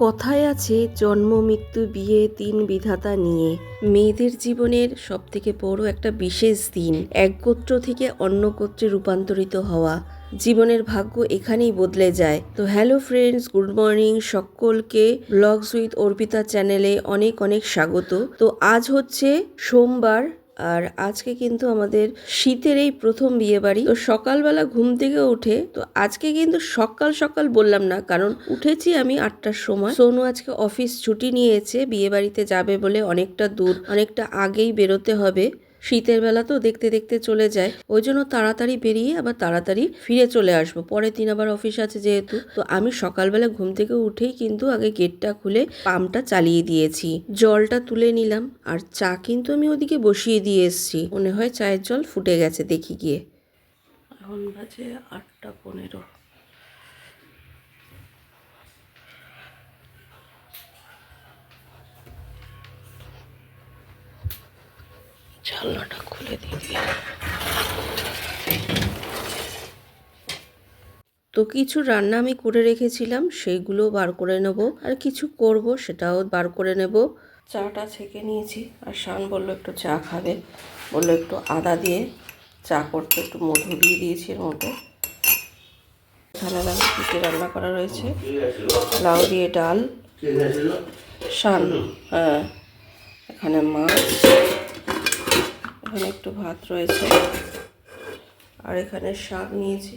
কথায় আছে জন্ম মৃত্যু বিয়ে তিন বিধাতা নিয়ে। মেয়েদের জীবনের সব থেকে বড় একটা বিশেষ দিন, এক গোত্র থেকে অন্য গোত্রে রূপান্তরিত হওয়া। জীবনের ভাগ্য এখানেই বদলে যায়। তো হ্যালো ফ্রেন্ডস, গুড মর্নিং সকলকে। ব্লগস উইথ অর্পিতা চ্যানেলে অনেক অনেক স্বাগত। তো আজ হচ্ছে সোমবার, আর আজকে কিন্তু আমাদের শীতের এই প্রথম বিয়ে বাড়ি। তো সকালবেলা ঘুম থেকে উঠে, তো আজকে কিন্তু সকাল সকাল বললাম না, কারণ উঠেছি আমি 8টার সময়। সোনু আজকে অফিস ছুটি নিয়েছে, বিয়ে বাড়িতে যাবে বলে অনেকটা দূর, অনেকটা আগেই বেরোতে হবে। শীতের বেলা তো দেখতে দেখতে চলে যায়, ওই জন্য তাড়াতাড়ি বেরিয়ে আবার তাড়াতাড়ি ফিরে চলে আসবো। পরের দিন আবার অফিস আছে যেহেতু। তো আমি সকালবেলা ঘুম থেকে উঠেই কিন্তু আগে গেটটা খুলে পাম্পটা চালিয়ে দিয়েছি, জলটা তুলে নিলাম, আর চা কিন্তু আমি ওদিকে বসিয়ে দিয়ে এসছি। মনে হয় চায়ের জল ফুটে গেছে, দেখি গিয়ে। এখন বাজে 8টা 15। জানলাটা খুলে দিবি। তো কিছু রান্না আমি করে রেখেছিলাম, সেইগুলো বার করে নেব, আর কিছু করব সেটাও বার করে নেব। চাটা ছেঁকে নিয়েছি, আর শান বললো একটু চা খাবে, বললো একটু আদা দিয়ে চা করতে, একটু মধু দিয়ে দিয়েছি এর মধ্যে। এখানে দেখো কী কী রান্না করা রয়েছে, লাউ দিয়ে ডাল, শান, হ্যাঁ, এখানে মাছ, এখানে একটু ভাত রয়েছে, আর এখানে শাক নিয়েছি,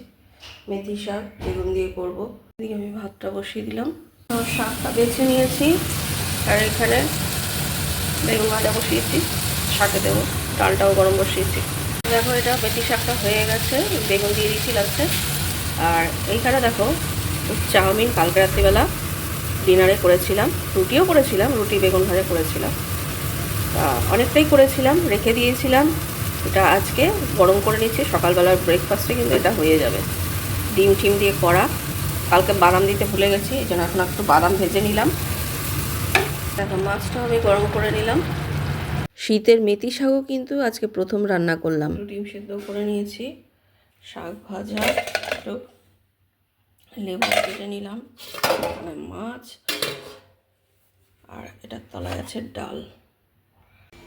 মেথি শাক, বেগুন দিয়ে করবো। এদিকে আমি ভাতটা বসিয়ে দিলাম, শাকটা বেছে নিয়েছি, আর এখানে বেগুন ভাজা বসিয়েছি, শাকে দেবো, ডালটাও গরম বসিয়েছি। দেখো এটা মেথি শাকটা হয়ে গেছে, বেগুন দিয়ে দিয়েছি লাস্টে। আর এইখানে দেখো চাউমিন কালকে রাত্রিবেলা ডিনারে করেছিলাম, রুটিও করেছিলাম, রুটি বেগুন ভাজা করেছিলাম, অনেকটাই করেছিলাম, রেখে দিয়েছিলাম। এটা আজকে গরম করে নিচ্ছি, সকালবেলার ব্রেকফাস্টে কিন্তু এটা হয়ে যাবে। ডিম টিম দিয়ে করা, কালকে বাদাম দিতে ভুলে গেছি, এই জন্য এখন একটু বাদাম ভেজে নিলাম। দেখো মাছটাও আমি গরম করে নিলাম। শীতের মেথি শাকও কিন্তু আজকে প্রথম রান্না করলাম। ডিম সেদ্ধ করে নিয়েছি, শাক ভাজা, একটু লেবু কেটে নিলাম, মাছ, আর এটার তলায় আছে ডাল।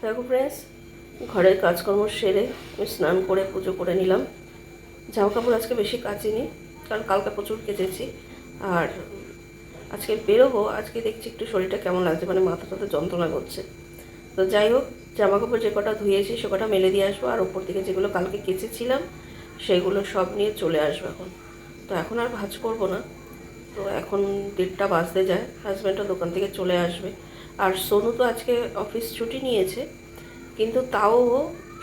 দেখো ফ্রেন্ডস, ঘরের কাজকর্ম সেরে আমি স্নান করে পুজো করে নিলাম। জামা কাপড় আজকে বেশি কাচিনি, কারণ কালকে প্রচুর কেচেছি। আর আজকে বেরোবো, আজকে দেখছি একটু শরীরটা কেমন লাগছে, মানে মাথাটাতে যন্ত্রণা করছে। তো যাই হোক, জামা কাপড় যে কটা ধুয়েছি সে কটা মেলে দিয়ে আসবো, আর ওপর থেকে যেগুলো কালকে কেচেছিলাম সেগুলো সব নিয়ে চলে আসবো এখন। তো এখন আর ভাঁজ করবো না। তো এখন 1:30 বাজতে যায়, হাজব্যান্ডও দোকান থেকে চলে আসবে। আর সোনু তো আজকে অফিস ছুটি নিয়েছে, কিন্তু তাও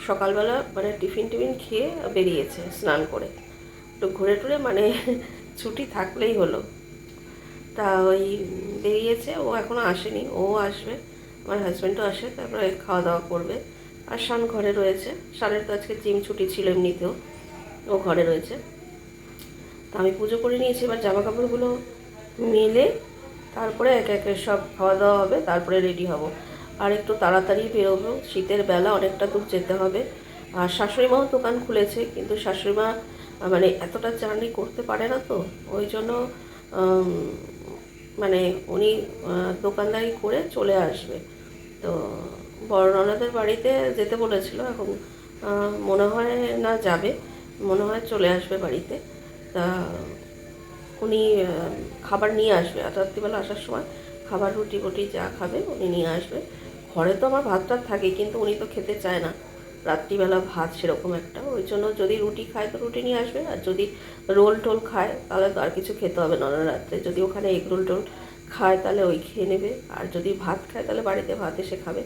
সকালবেলা মানে টিফিন খেয়ে বেরিয়েছে স্নান করে, একটু ঘুরে টুরে, মানে ছুটি থাকলেই হলো। তা ওই বেরিয়েছে, ও এখনও আসেনি, ও আসবে, আমার হাজব্যান্ডও আসে, তারপরে খাওয়া দাওয়া করবে। আর শান ঘরে রয়েছে, শানের তো আজকে জিম ছুটি ছিল এমনিতেও, ও ঘরে রয়েছে। তা আমি পুজো করে নিয়েছি, এবার জামা কাপড়গুলো মেলে তারপরে একে একে সব খাওয়া দাওয়া হবে, তারপরে রেডি হব। আর একটু তাড়াতাড়ি বেরোবো, শীতের বেলা অনেকটা দূর যেতে হবে। আর শাশুড়ি মাও দোকান খুলেছে, কিন্তু শাশুড়ি মা মানে এতটা জার্নি করতে পারে না, তো ওই জন্য মানে উনি দোকানদারি করে চলে আসবে। তো বড় ননদের বাড়িতে যেতে বলেছিল, এখন মনে হয় না যাবে, মনে হয় চলে আসবে বাড়িতে। তা উনি খাবার নিয়ে আসবে, আর রাত্রিবেলা আসার সময় খাবার রুটি বুটি যা খাবে উনি নিয়ে আসবে। ঘরে তো আমার ভাত টাত থাকে, কিন্তু উনি তো খেতে চায় না রাত্রিবেলা ভাত সেরকম একটা, ওই জন্য যদি রুটি খায় তো রুটি নিয়ে আসবে, আর যদি রোল টোল খায় তাহলে তো আর কিছু খেতে হবে না রাত্রে। যদি ওখানে এগ রোল টোল খায় তাহলে ওই খেয়ে নেবে, আর যদি ভাত খায় তাহলে বাড়িতে ভাত এসে খাবে।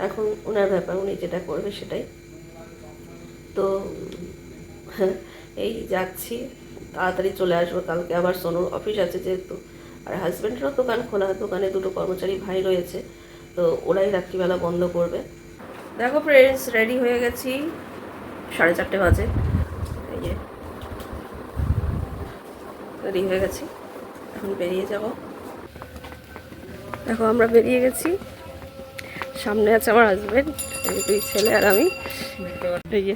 এখন ওনার ব্যাপার, উনি যেটা করবে সেটাই। তো এই যাচ্ছি, তাড়াতাড়ি চলে আসবো, কালকে আবার সোনুর অফিস আছে যেহেতু, আর হাজব্যান্ডেরও দোকান খোলা, দোকানে দুটো কর্মচারী ভাই রয়েছে, তো ওরাই রাত্রিবেলা বন্ধ করবে। দেখো ফ্রেন্ডস, রেডি হয়ে গেছি, 4:30 বাজে, এই যে রেডি হয়ে গেছি, এখন বেরিয়ে যাব। দেখো আমরা বেরিয়ে গেছি, সামনে আছে আমার হাজব্যান্ড, এই 2 ছেলে আর আমি, এই যে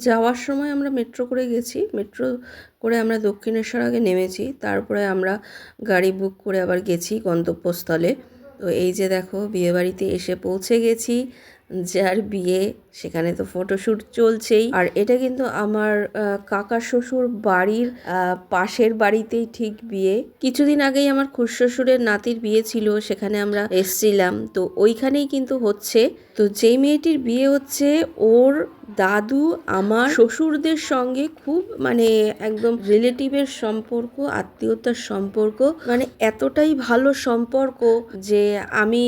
যাওয়ার সময় আমরা মেট্রো করে গেছি, মেট্রো করে আমরা দক্ষিণেশ্বর আগে নেমেছি, তারপরে আমরা গাড়ি বুক করে আবার গেছি গন্তব্যস্থলে। তো এই যে দেখো বিয়েবাড়িতে এসে পৌঁছে গেছি, যার বিয়ে সেখানে তো ফটোশ্যুট চলছেই। আর এটা কিন্তু আমার কাকা শ্বশুর বাড়ির পাশের বাড়িতেই ঠিক বিয়ে। কিছুদিন আগেই আমার খুড়শ্বশুরের নাতির বিয়ে ছিল, সেখানে আমরা এসছিলাম, তো ওইখানেই কিন্তু হচ্ছে। তো যেই মেয়েটির বিয়ে হচ্ছে ওর দাদু আমার শ্বশুরদের সঙ্গে খুব মানে একদম রিলেটিভের সম্পর্ক, আত্মীয়তার সম্পর্ক, মানে এতটাই ভালো সম্পর্ক যে আমি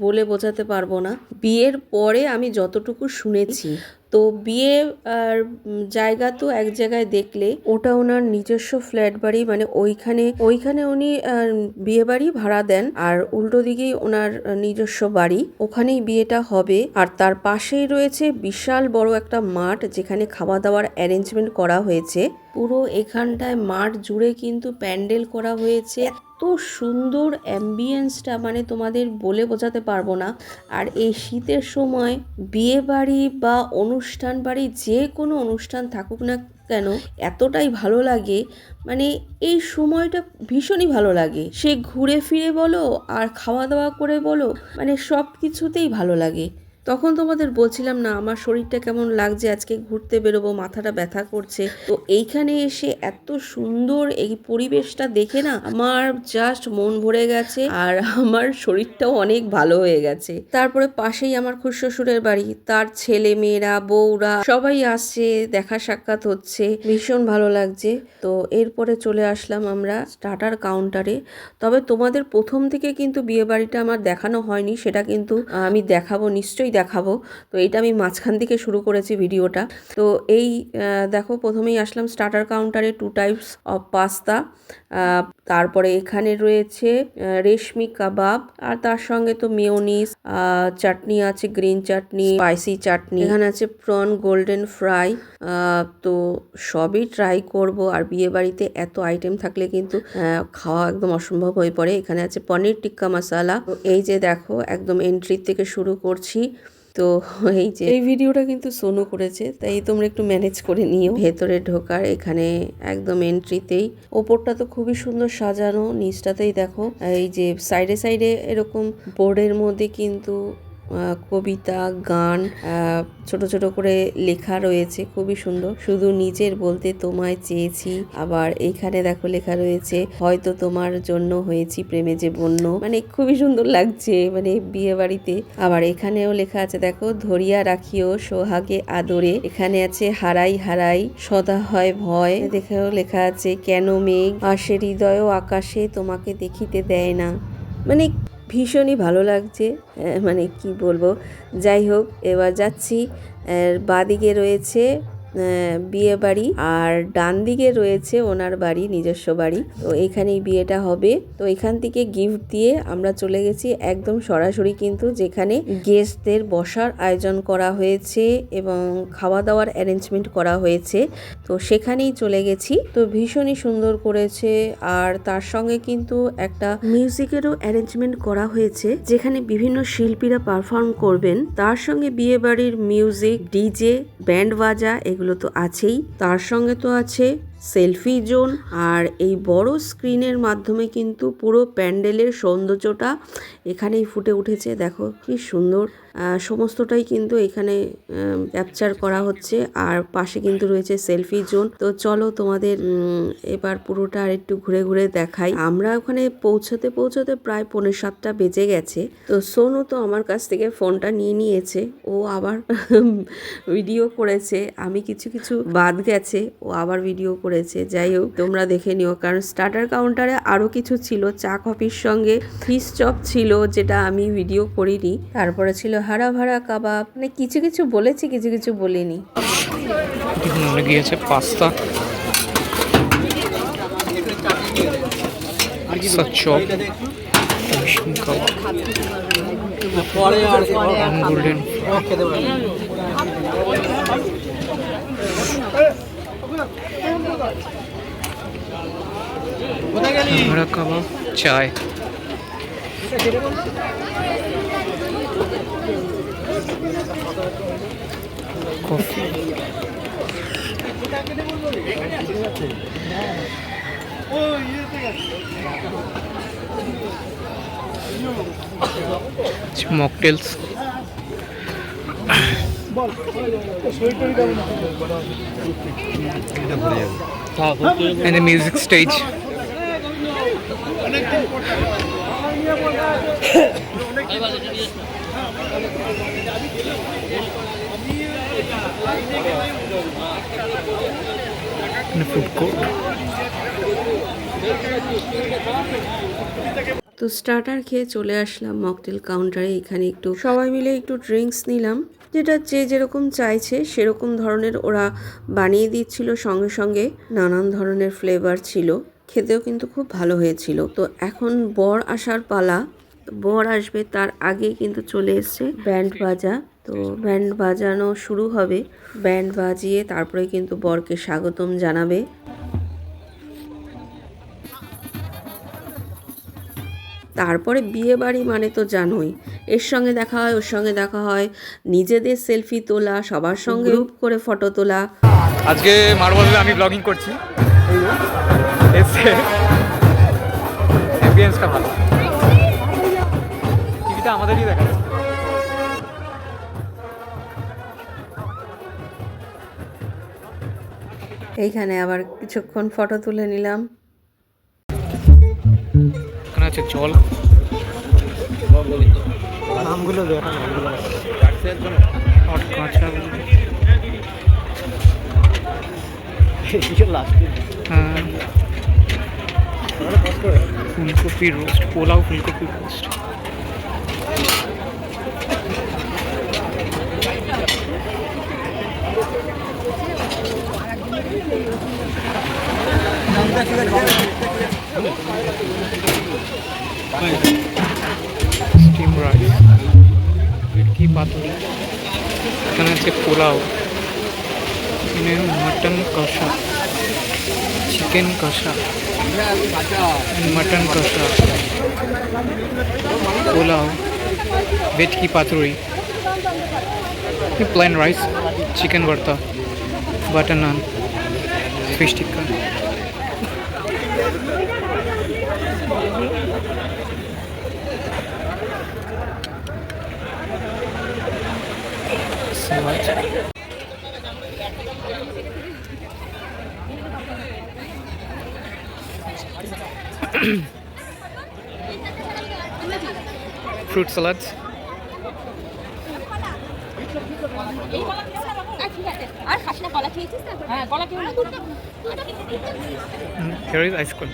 বলে বোঝাতে পারবো না। বিয়ের পরে আমি যতটুকু শুনেছি, তো বিয়ে আর জায়গা তো এক জায়গায় দেখলে, ওটা ওনার নিজস্ব ফ্ল্যাট বাড়ি, মানে ওইখানে উনি বিয়ে বাড়ি ভাড়া দেন, আর উল্টো দিকেই ওনার নিজস্ব বাড়ি, ওখানেই বিয়েটা হবে। আর তার পাশেই রয়েছে বিশাল বড় একটা মাঠ, যেখানে খাওয়া দাওয়ার অ্যারেঞ্জমেন্ট করা হয়েছে। পুরো এখানটায় মাঠ জুড়ে কিন্তু প্যান্ডেল করা হয়েছে। এত সুন্দর অ্যাম্বিয়েন্সটা মানে তোমাদের বলে বোঝাতে পারবো না। আর এই শীতের সময় বিয়ে বাড়ি বা অনুষ্ঠান বাড়ি, যে কোনো অনুষ্ঠান থাকুক না কেন, এতটাই ভালো লাগে, মানে এই সময়টা ভীষণই ভালো লাগে। সে ঘুরে ফিরে বলো আর খাওয়া দাওয়া করে বলো, মানে সব কিছুতেই ভালো লাগে। তখন তোমাদের বলছিলাম না আমার শরীরটা কেমন লাগছে, আজকে ঘুরতে বেরোবো, মাথাটা ব্যথা করছে। তো এইখানে এসে এত সুন্দর এই পরিবেশটা দেখে না আমার জাস্ট মন ভরে গেছে, আর আমার শরীরটাও অনেক ভালো হয়ে গেছে। তারপরে পাশেই আমার খুড়শ্বশুরের বাড়ি, তার ছেলে মেয়েরা বউরা সবাই আসছে, দেখা সাক্ষাৎ হচ্ছে, ভীষণ ভালো লাগছে। তো এরপরে চলে আসলাম আমরা স্টার্টার কাউন্টারে। তবে তোমাদের প্রথম থেকে কিন্তু বিয়ে বাড়িটা আমার দেখানো হয়নি, সেটা কিন্তু আমি দেখাবো, নিশ্চয়ই দেখাবো। তো এইটা আমি মাঝখান থেকে শুরু করেছি ভিডিওটা। তো এই দেখো প্রথমেই আসলাম স্টার্টার কাউন্টারে, 2 টাইপস অফ পাস্তা, তারপরে এখানে রয়েছে রেশমি কাবাব, আর তার সঙ্গে তো মেয়োনিজ, চাটনি আছে, গ্রিন চাটনি, স্পাইসি চাটনি, এখানে আছে প্রন গোল্ডেন ফ্রাই। তো সবই ট্রাই করব। আর বিয়ে বাড়িতে এত আইটেম থাকলে কিন্তু খাওয়া একদম অসম্ভব হয়ে পড়ে। এখানে আছে পনির টিক্কা মশালা। তো এই যে দেখো একদম এন্ট্রি থেকে শুরু করছি। তো এই যে এই ভিডিওটা কিন্তু সোনু করেছে, তাই তোমরা একটু ম্যানেজ করে নিও। ভেতরে ঢোকার এখানে একদম এন্ট্রিতেই ওপরটা তো খুবই সুন্দর সাজানো, নিচটাতেই দেখো এই যে সাইডে সাইডে এরকম বোর্ডের মধ্যে কিন্তু কবিতা, গান ছোট ছোট করে লেখা রয়েছে, খুবই সুন্দর। শুধু নিজের বলতে তোমায় চেয়েছি। আবার এইখানে দেখো লেখা রয়েছে, হয়তো তোমার জন্য হয়েছি প্রেমে যে বন্য, মানে খুবই সুন্দর লাগছে মানে বিয়ে বাড়িতে। আবার এখানেও লেখা আছে দেখো, ধরিয়া রাখিও সোহাগে আদরে। এখানে আছে হারাই হারাই সদা হয় ভয়। দেখেও লেখা আছে, কেন মেঘ আসে হৃদয় আকাশে তোমাকে দেখিতে দেয় না। মানে ভীষণই ভালো লাগছে, মানে কি বলবো। যাই হোক, এবার যাচ্ছি। বাঁদিকে রয়েছে বিয়ে বাড়ি, আর ডান দিকে রয়েছে ওনার বাড়ি, নিজস্ব বাড়ি। তো এখানেই বিয়েটা হবে। তো এখান থেকে গিফট দিয়ে আমরা চলে গেছি একদম সরাসরি কিন্তু যেখানে গেস্টদের বসার আয়োজন করা হয়েছে এবং খাওয়া দাওয়ার অ্যারেঞ্জমেন্ট করা হয়েছে, তো সেখানেই চলে গেছি। তো ভীষণই সুন্দর করেছে। আর তার সঙ্গে কিন্তু একটা মিউজিকেরও অ্যারেঞ্জমেন্ট করা হয়েছে, যেখানে বিভিন্ন শিল্পীরা পারফর্ম করবেন। তার সঙ্গে বিয়ে বাড়ির মিউজিক, ডিজে, ব্যান্ড বাজা এগুলো তো আছেই। তার সঙ্গে তো আছে সেলফি জোন, আর এই বড় স্ক্রিনের মাধ্যমে কিন্তু পুরো প্যান্ডেলের সৌন্দর্যটা এখানেই ফুটে উঠেছে। দেখো কি সুন্দর, সমস্তটাই কিন্তু এখানে ক্যাপচার করা হচ্ছে। আর পাশে কিন্তু রয়েছে সেলফি জোন। তো চলো তোমাদের এবার পুরোটা আর একটু ঘুরে ঘুরে দেখাই। আমরা ওখানে পৌঁছতে পৌঁছতে প্রায় 6:45 বেজে গেছে। তো সোনু তো আমার কাছ থেকে ফোনটা নিয়ে নিয়েছে, ও আবার ভিডিও করেছে, আমি কিছু কিছু বাদ গেছে, ও আবার ভিডিও করেছে। যাই হোক, তোমরা দেখে নিও। কারণ স্টার্টার কাউন্টারে আরো কিছু ছিল, চা কফির সঙ্গে ফিশ চপ ছিল, যেটা আমি ভিডিও করিনি। তারপরে ছিল হারা ভাড়া কাবাব, মানে কিছু কিছু বলেছি, কিছু কিছু বলিনি। গিয়েছে পাস্তা, চপ, গোল্ডেন ভাড়া কাবাব, চায়, coffee. Mocktails and the music stage. And a food court. তো স্টার্টার খেয়ে চলে আসলাম মকটেল কাউন্টারে। এখানে একটু সবাই মিলে একটু ড্রিঙ্কস নিলাম, যেটা যে যেরকম চাইছে সেরকম ধরনের ওরা বানিয়ে দিচ্ছিল। সঙ্গে সঙ্গে নানান ধরনের ফ্লেভার ছিল, খেতেও কিন্তু খুব ভালো হয়েছিল। তো এখন বর আসার পালা, বর আসবে তার আগেই কিন্তু চলে এসছে ব্যান্ড বাজা। তো ব্যান্ড বাজানো শুরু হবে, ব্যান্ড বাজিয়ে তারপরে কিন্তু বরকে স্বাগতম জানাবে। তারপরে বিয়ে বাড়ি মানে তো জানোই, এর সঙ্গে দেখা হয় ওর সঙ্গে দেখা হয়, নিজেদের সেলফি তোলা, সবার সঙ্গে গ্রুপ করে ফটো তোলা। আজকে মারবলে আমি ব্লগিং করছি, এসে অ্যাম্বিয়েন্সটা ভালো, টিভিটা আমাদেরই দেখা যাচ্ছে। এইখানে আবার কিছুক্ষণ ফটো তুলে নিলাম। এখানে আছে জল, নামগুলো দেখা হট কাঁচা, হ্যাঁ, ফুলকপি রোস্ট, পোলাও ফুলকপি রোস্ট। স্টিম রাইস, ভেটকি পাতুরি, এখানে আছে পোলাও, এখানে মটন কষা, চিকেন কষা, মটন কষা, পোলাও, ভেটকি পাতুরি, plain rice, chicken bharta, butter naan, fish tikka. Fruit salads. Here is ice cream.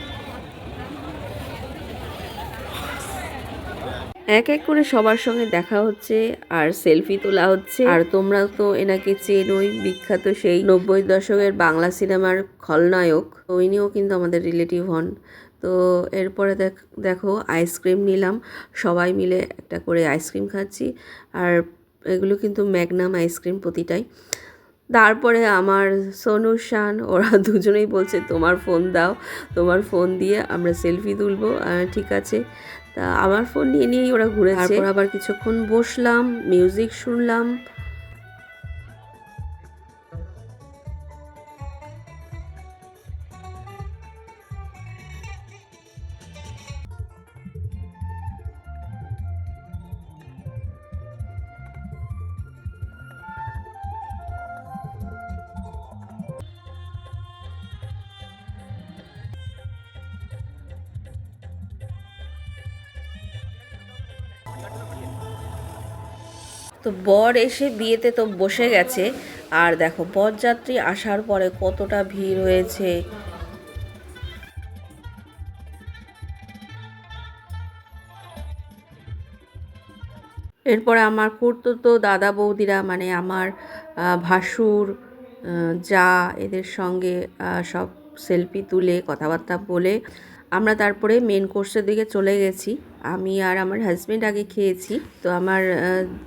এক এক করে সবার সঙ্গে দেখা হচ্ছে আর সেলফি তোলা হচ্ছে। আর তোমরা তো এনাকে চেনোই, বিখ্যাত সেই 90 দশকের বাংলা সিনেমার খলনায়ক। তো ইনিও কিন্তু আমাদের রিলেটিভ হন। তো এরপরে দেখো আইসক্রিম নিলাম, সবাই মিলে একটা করে আইসক্রিম খাচ্ছি। আর এগুলো কিন্তু ম্যাগনাম আইসক্রিম প্রতিটাই। তারপরে আমার সোনু শান ওরা দুজনেই বলছে তোমার ফোন দাও, তোমার ফোন দিয়ে আমরা সেলফি তুলবো। ঠিক আছে, তা আমার ফোন নিয়েই ওরা ঘুরেছে। তারপর আবার কিছুক্ষণ বসলাম, মিউজিক শুনলাম। তো বর এসে বিয়েতে তো বসে গেছে, আর দেখো বরযাত্রী আসার পরে কতটা ভিড় হয়েছে। এরপরে আমার খুড়তুতো দাদা বৌদিরা, মানে আমার ভাসুর, যা, এদের সঙ্গে সব সেলফি তুলে কথাবার্তা বলে আমরা তারপরে মেন কোর্সের দিকে চলে গেছি। আমি আর আমার হাজব্যান্ড আগে খেয়েছি, তো আমার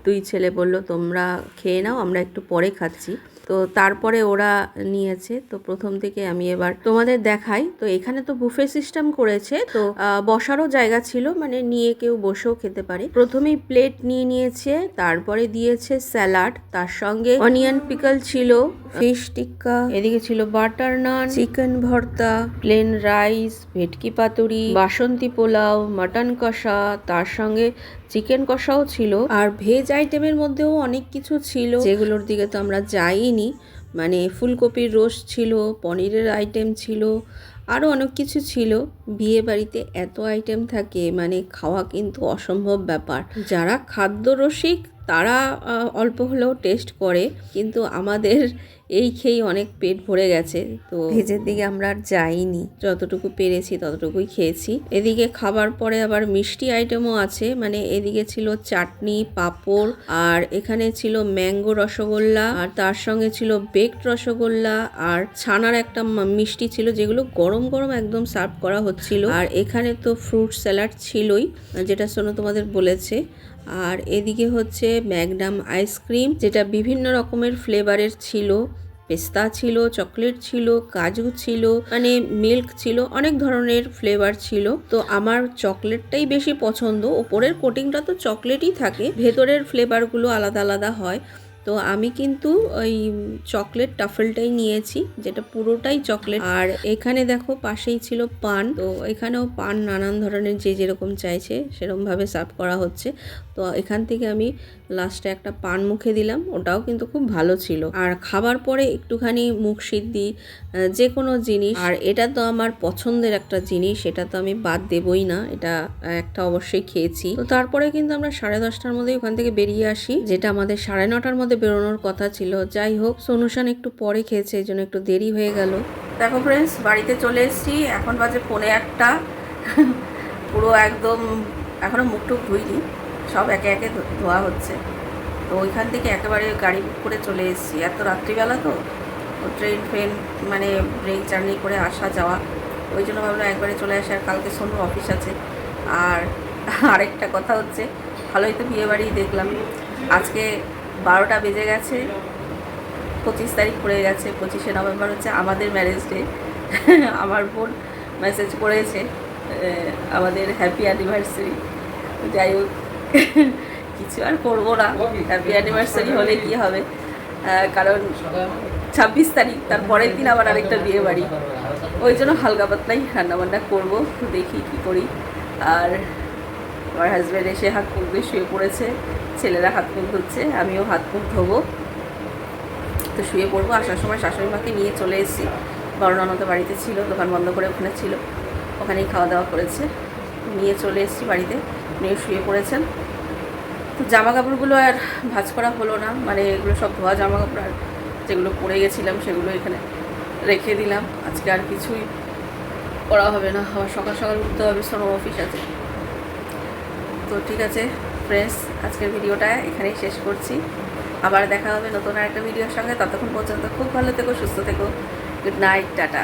দুই ছেলে বলল তোমরা খেয়ে নাও, আমরা একটু পরে খাচ্ছি। তো তারপরে ওরা নিয়েছে। তো প্রথম থেকে আমি এবার তোমাদের দেখাই। তো এখানে তো বুফে সিস্টেম করেছে, তো বসারও জায়গা ছিল, মানে নিয়ে কেউ বসেও খেতে পারে। প্রথমেই প্লেট নিয়ে নিয়েছে, তারপরে দিয়েছে স্যালাড, তার সঙ্গে অনিয়ন পিকল ছিল, ফিশ টিক্কা, এদিকে ছিল বাটার নান, চিকেন ভর্তা, প্লেন রাইস, ভেটকি পাতুরি, বাসন্তী পোলাও, মাটন কষা, তার সঙ্গে চিকেন কষাও ছিল। আর ভেজ আইটেমের মধ্যেও অনেক কিছু ছিল যেগুলোর দিকে তো আমরা যাইনি, মানে ফুলকপির রোস্ট ছিল, পনিরের আইটেম ছিল, আরও অনেক কিছু ছিল। বিয়ে বাড়িতে এত আইটেম থাকে, মানে খাওয়া কিন্তু অসম্ভব ব্যাপার। যারা খাদ্য রসিক তারা অল্প হলেও টেস্ট করে, কিন্তু আমাদের এই খেয়েই অনেক পেট ভরে গেছে। তো ভেজের দিকে আমরা আর যাইনি, যতটুকু পেরেছি ততটুকুই খেয়েছি। এদিকে খাবার পরে আবার মিষ্টি আইটেমও আছে, মানে এদিকে ছিল চাটনি, পাঁপড়, আর এখানে ছিল ম্যাঙ্গো রসগোল্লা, আর তার সঙ্গে ছিল বেকড রসগোল্লা, আর ছানার একটা মিষ্টি ছিল, যেগুলো গরম গরম একদম সার্ভ করা হচ্ছিল। আর এখানে তো ফ্রুট স্যালাড ছিলই, যেটা সোনু তোমাদের বলেছে। আর এদিকে হচ্ছে ম্যাগনাম আইসক্রিম, যেটা বিভিন্ন রকমের ফ্লেভারের ছিল, পেস্তা ছিল, চকলেট ছিল, কাজু ছিল, মানে মিল্ক ছিল, অনেক ধরনের ফ্লেভার ছিল। তো আমার চকলেটটাই বেশি পছন্দ, ওপরের কোটিংটা তো চকলেটই থাকে, ভেতরের ফ্লেভারগুলো আলাদা আলাদা হয়। তো আমি কিন্তু ওই চকলেট টাফেলটাই নিয়েছি, যেটা পুরোটাই চকলেট। আর এখানে দেখো পাশেই ছিল পান, তো এখানেও পান নানান ধরনের যে যেরকম চাইছে সেরকমভাবে সার্ভ করা হচ্ছে। তো এখান থেকে আমি লাস্টে একটা পান মুখে দিলাম, ওটাও কিন্তু খুব ভালো ছিল। আর খাবার পরে একটুখানি মুখ সিদ্ধি, যে কোনো জিনিস, আর এটা তো আমার পছন্দের একটা জিনিস, এটা তো আমি বাদ দেবই না, এটা একটা অবশ্যই খেয়েছি। তো তারপরে কিন্তু আমরা 10:30টার মধ্যে ওখান থেকে বেরিয়ে আসি, যেটা আমাদের 9:30টার মধ্যে বেরোনোর কথা ছিল। যাই হোক, সোনুশান একটু পরে খেয়েছে, এই জন্য একটু দেরি হয়ে গেল। দেখো ফ্রেন্ডস, বাড়িতে চলে এসেছি, এখন বাজে 1:45। পুরো একদম এখনো মুখ টুক ধুইনি, সব একে একে ধোয়া হচ্ছে। তো ওইখান থেকে একেবারে গাড়ি বুক করে চলে এসেছি, এত রাত্রিবেলা তো ট্রেন ফ্রেন মানে ব্রেক জার্নি করে আসা যাওয়া, ওই জন্য ভাবলাম একবারে চলে আসে। আর কালকে সোনুর অফিস আছে। আর আরেকটা কথা হচ্ছে, ভালোই তো বিয়ে বাড়ি দেখলাম, আজকে 12টা বেজে গেছে, 25 তারিখ পড়ে গেছে, 25শে নভেম্বর হচ্ছে আমাদের ম্যারেজ ডে। আমার বোন মেসেজ করেছে আমাদের হ্যাপি অ্যানিভার্সারি। যাই হোক, কিছু আর করবো না, হ্যাপি অ্যানিভার্সারি হলে কি হবে, কারণ 26 তারিখ, তার পরের দিন আবার আরেকটা বিয়ে বাড়ি, ওই জন্য হালকা পাতলাই রান্নাবান্না করবো, দেখি কি করি। আর আমার হাজব্যান্ড এসে হাত মুখ দিয়ে শুয়ে পড়েছে, ছেলেরা হাত মুখ ধুচ্ছে, আমিও হাত মুখ ধোবো, তো শুয়ে পড়বো। আসার সময় শাশুড়ি মাকে নিয়ে চলে এসেছি, বড় ননদ বাড়িতে ছিল, দোকান বন্ধ করে ওখানে ছিল, ওখানেই খাওয়া দাওয়া করেছে, নিয়ে চলে এসেছি বাড়িতে, নিয়ে শুয়ে পড়েছেন। তো জামা কাপড়গুলো আর ভাঁজ করা হলো না, মানে এগুলো সব ধোয়া জামা কাপড়, আর যেগুলো পরে গেছিলাম সেগুলো এখানে রেখে দিলাম। আজকে আর কিছুই করা হবে না, আবার সকাল সকাল উঠতে হবে, সোনো অফিস আছে। তো ঠিক আছে ফ্রেন্ডস, আজকের ভিডিওটা এখানেই শেষ করছি, আবার দেখা হবে নতুন আরেকটা ভিডিওর সঙ্গে। ততক্ষণ পর্যন্ত খুব ভালো থেকো, সুস্থ থেকো, গুড নাইট, টাটা।